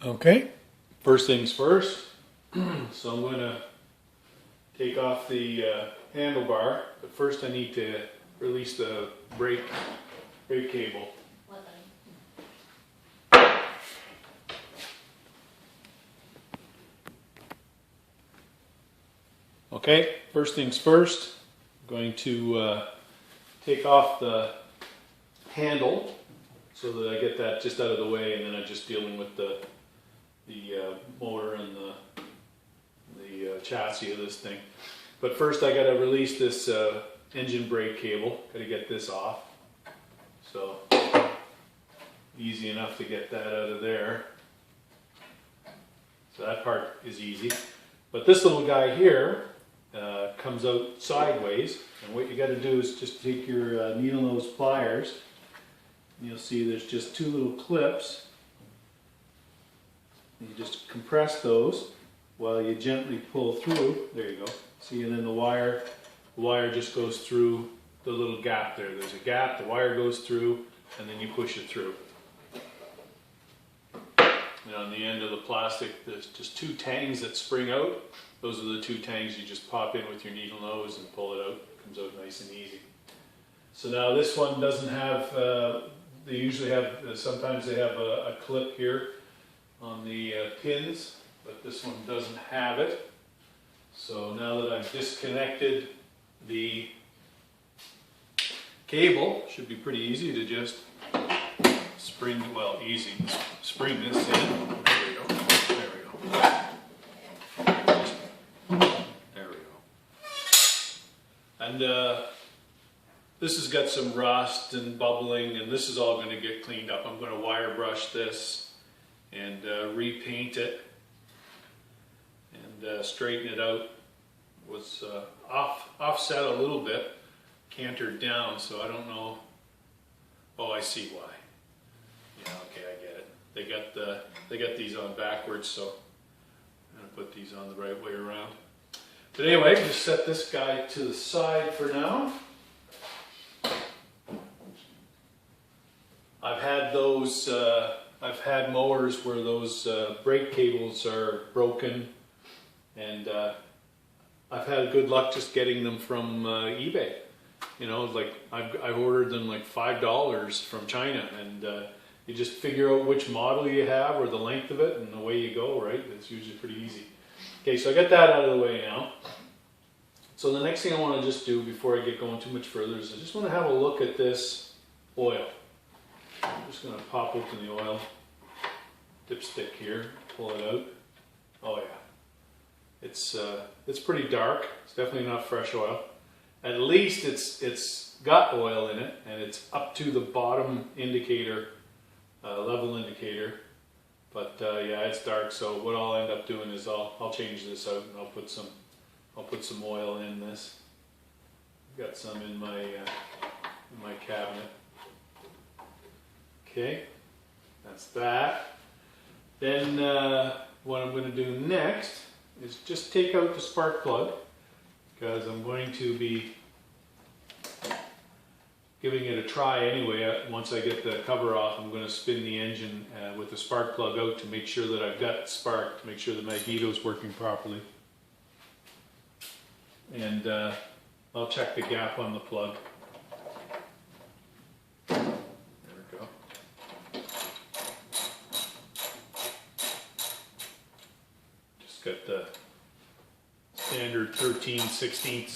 Okay, first things first. So I'm going to take off the handlebar, but first I need to release the brake cable. Okay, first things first, I'm going to take off the handle so that I get that just out of the way, and then I'm just dealing with the motor and the chassis of this thing. But first I got to release this engine brake cable. Got to get this off. So easy enough to get that out of there. So that part is easy. But this little guy here comes out sideways, and what you got to do is just take your needle nose pliers. And you'll see there's just two little clips. And you just compress those while you gently pull through. There you go. See, and then the wire just goes through the little gap there. There's a gap, the wire goes through, and then you push it through. And on the end of the plastic, there's just two tangs that spring out. Those are the two tangs you just pop in with your needle nose and pull it out. It comes out nice and easy. So now this one doesn't have, they usually have, sometimes they have a clip here on the pins, but this one doesn't have it. So now that I've disconnected the cable, should be pretty easy to just spring this in. There we go. There we go. There we go. And this has got some rust and bubbling, and this is all going to get cleaned up. I'm going to wire brush this and repaint it and straighten it out. It was offset a little bit, cantered down, so I don't know. Oh, I see why. Yeah, okay, I get it. They got these on backwards, so I'm going to put these on the right way around. But anyway, just set this guy to the side for now. I've had those. I've had mowers where those brake cables are broken, and I've had good luck just getting them from eBay. You know, like I've ordered them like $5 from China, and you just figure out which model you have or the length of it, and away you go, right? It's usually pretty easy. Okay, so I got that out of the way now. So the next thing I want to just do before I get going too much further is I just want to have a look at this oil. I'm just going to pop open the oil dipstick here, pull it out. Oh yeah, it's pretty dark. It's definitely not fresh oil. At least it's got oil in it, and it's up to the bottom indicator, level indicator. But yeah, it's dark. So what I'll end up doing is I'll change this out, and I'll put some oil in this. I've got some in my cabinet. Okay, that's that. Then what I'm going to do next is just take out the spark plug, because I'm going to be giving it a try anyway. Once I get the cover off, I'm going to spin the engine with the spark plug out to make sure that I've got spark, to make sure the magneto is working properly. And I'll check the gap on the plug. There we go. Just got the standard 13/16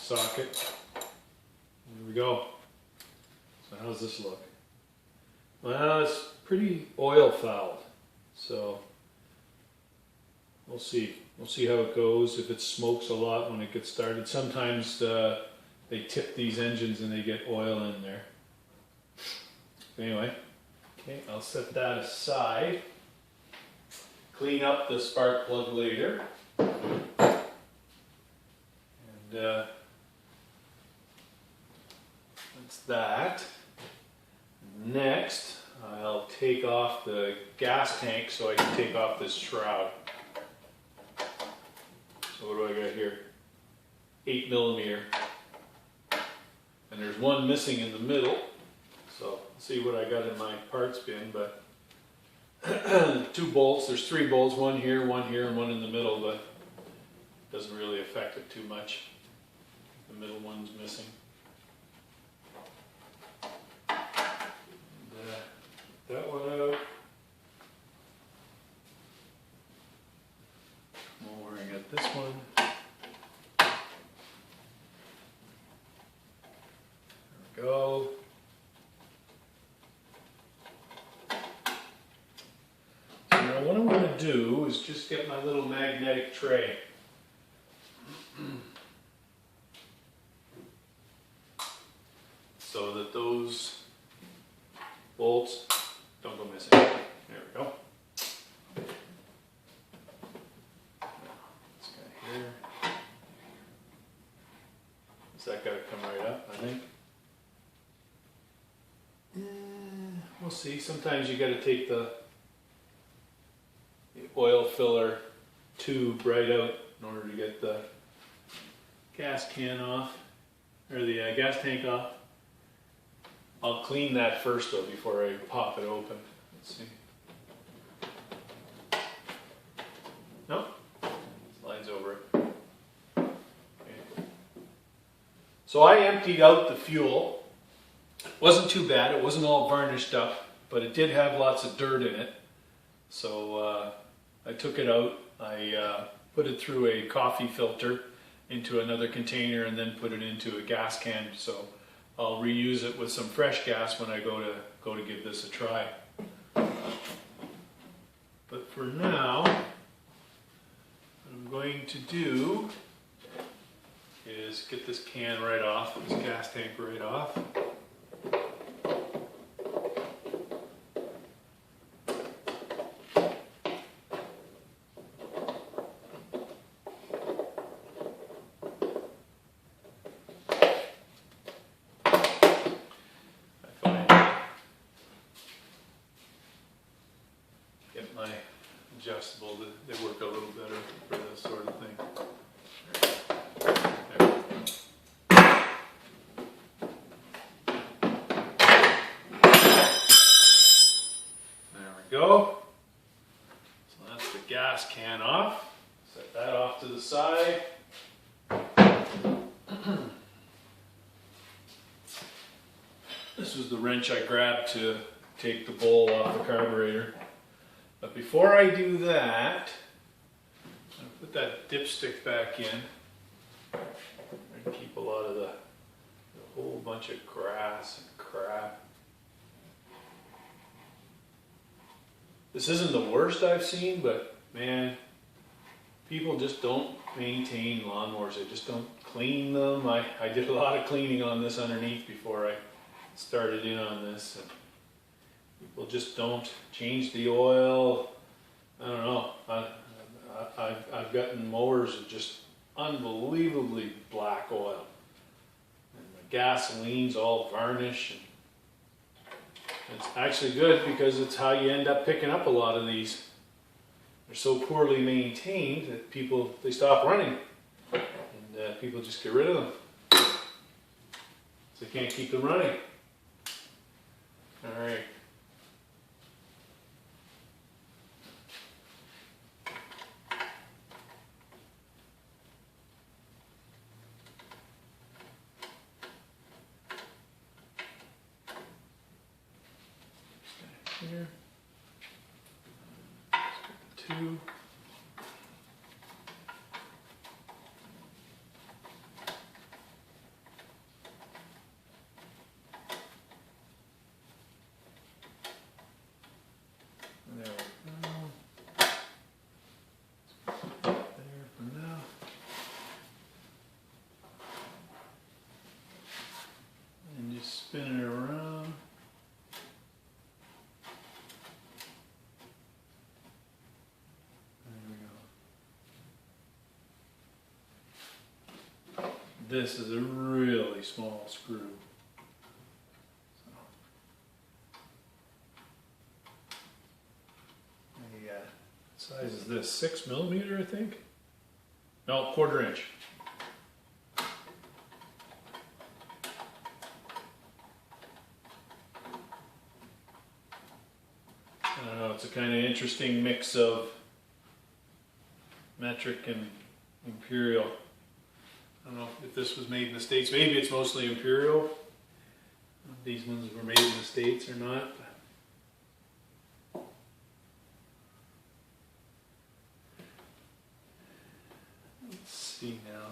socket. There we go. So how's this look? Well, it's pretty oil fouled, so we'll see. We'll see how it goes. If it smokes a lot when it gets started. Sometimes they tip these engines and they get oil in there. Anyway, okay, I'll set that aside. Clean up the spark plug later. And that's that. Next, I'll take off the gas tank so I can take off this shroud. So what do I got here? 8mm. And there's one missing in the middle. So let's see what I got in my parts bin, but 2 bolts. There's 3 bolts, one here, and one in the middle, but it doesn't really affect it too much. The middle one's missing. And, that one out. Mowering at this one. There we go. So now what I'm going to do is just get my little magnetic tray. So that those bolts don't go missing. There we go. This guy here. Is that got to come right up, I think? We'll see. Sometimes you got to take the oil filler tube right out in order to get the gas can off, or the gas tank off. I'll clean that first though before I pop it open. Let's see. No, slides over it. Okay. So I emptied out the fuel. It wasn't too bad. It wasn't all varnished up, but it did have lots of dirt in it. So I took it out. I put it through a coffee filter into another container and then put it into a gas can. So I'll reuse it with some fresh gas when I go to give this a try. But for now, what I'm going to do is get this can right off, this gas tank right off. My adjustable, they work a little better for this sort of thing. There we go. So that's the gas can off. Set that off to the side. This was the wrench I grabbed to take the bowl off the carburetor. But before I do that, I'm going to put that dipstick back in. And keep a lot of the whole bunch of grass and crap. This isn't the worst I've seen, but man, people just don't maintain lawnmowers. They just don't clean them. I did a lot of cleaning on this underneath before I started in on this. And people just don't change the oil. I don't know. I've gotten mowers with just unbelievably black oil. And the gasoline's all varnished. And it's actually good because it's how you end up picking up a lot of these. They're so poorly maintained that they stop running. And people just get rid of them. So they can't keep them running. All right. Here. Let's get the 2. There we go. There for now. And just spin it around. This is a really small screw. So, size is this 6 millimeter, I think? No, 1/4 inch. I don't know, it's a a kind of interesting mix of metric and imperial. I don't know if this was made in the States. Maybe it's mostly imperial. These ones were made in the States or not. Let's see now.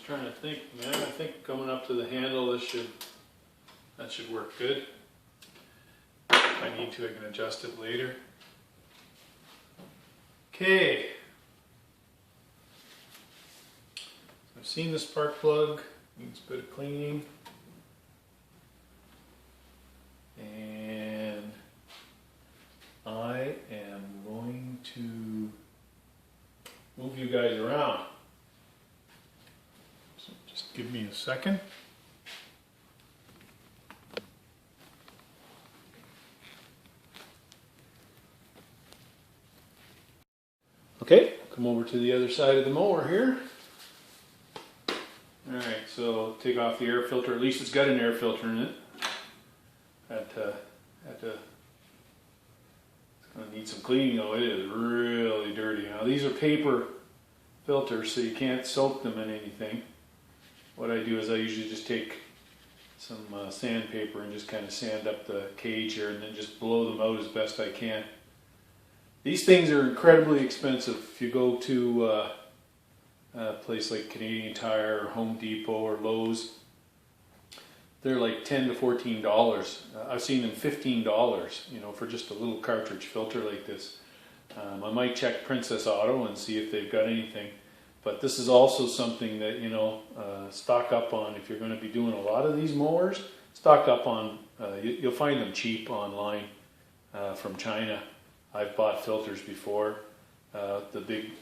Trying to think, man. I think coming up to the handle, that should work good. If I need to, I can adjust it later. Okay. I've seen the spark plug. Needs a bit of cleaning. And I am going to move you guys around. Give me a second. Okay, come over to the other side of the mower here. Alright, so take off the air filter. At least it's got an air filter in it. It's going to need some cleaning though. It is really dirty. Now these are paper filters, so you can't soak them in anything. What I do is I usually just take some sandpaper and just kind of sand up the cage here and then just blow them out as best I can. These things are incredibly expensive. If you go to a place like Canadian Tire or Home Depot or Lowe's, they're like $10 to $14. I've seen them $15, you know, for just a little cartridge filter like this. I might check Princess Auto and see if they've got anything. But this is also something that, you know, stock up on if you're going to be doing a lot of these mowers. Stock up on, you'll find them cheap online from China. I've bought filters before, the big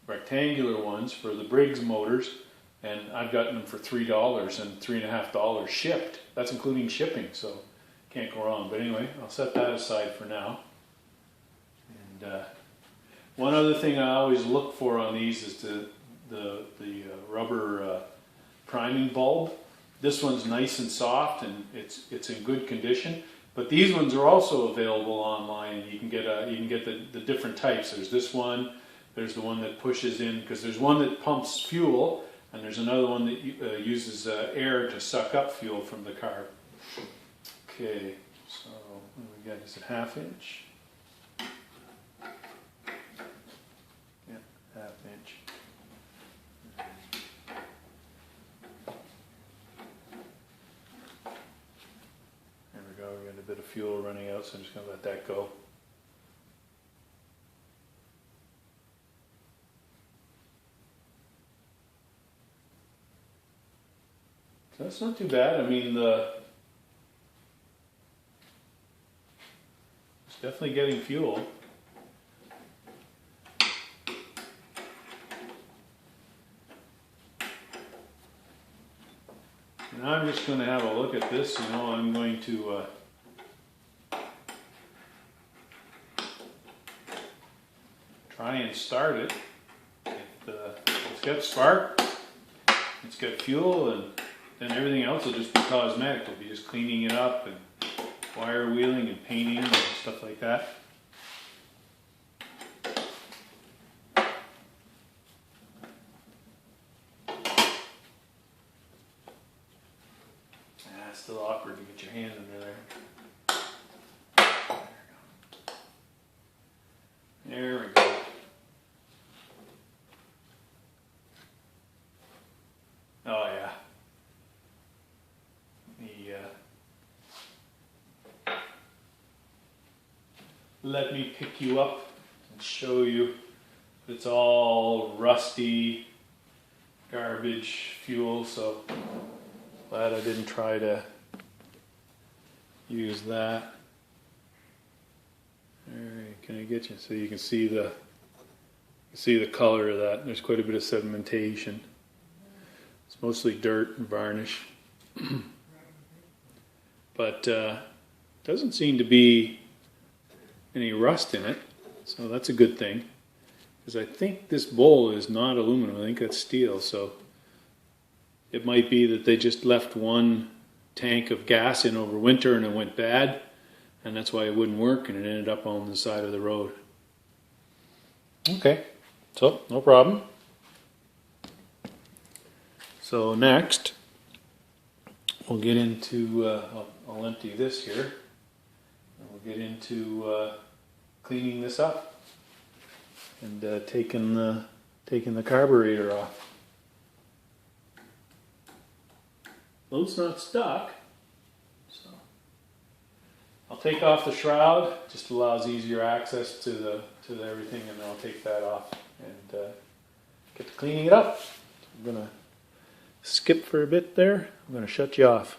rectangular ones for the Briggs motors, and I've gotten them for $3 and $3.50 shipped. That's including shipping, so can't go wrong. But anyway, I'll set that aside for now. And one other thing I always look for on these is the rubber priming bulb. This one's nice and soft and it's in good condition. But these ones are also available online, and you can get the different types. There's this one. There's the one that pushes in, because there's one that pumps fuel, and there's another one that uses air to suck up fuel from the car. Okay, so what do we got? Is it 1/2 inch? Yeah, 1/2 inch. There we go. We got a bit of fuel running out, so I'm just going to let that go. That's not too bad. I mean, it's definitely getting fuel. And I'm just going to have a look at this. You know, I'm going to try and start it. It's got spark, it's got fuel, and then everything else will just be cosmetic. We'll be just cleaning it up and wire wheeling and painting and stuff like that. It's still awkward to get your hand under there. There we go. Oh yeah. Let me pick you up and show you. It's all rusty, garbage fuel, so glad I didn't try to use that. Alright, can I get you so you can see the color of that? There's quite a bit of sedimentation. It's mostly dirt and varnish. But doesn't seem to be any rust in it, so that's a good thing. Because I think this bowl is not aluminum, I think that's steel, so it might be that they just left one tank of gas in over winter and it went bad, and that's why it wouldn't work, and it ended up on the side of the road. Okay, so no problem. So next, we'll get into, I'll empty this here, and we'll get into cleaning this up and taking the carburetor off. Load's not stuck, so I'll take off the shroud. Just allows easier access to everything, and then I'll take that off and get to cleaning it up. I'm gonna skip for a bit there. I'm gonna shut you off.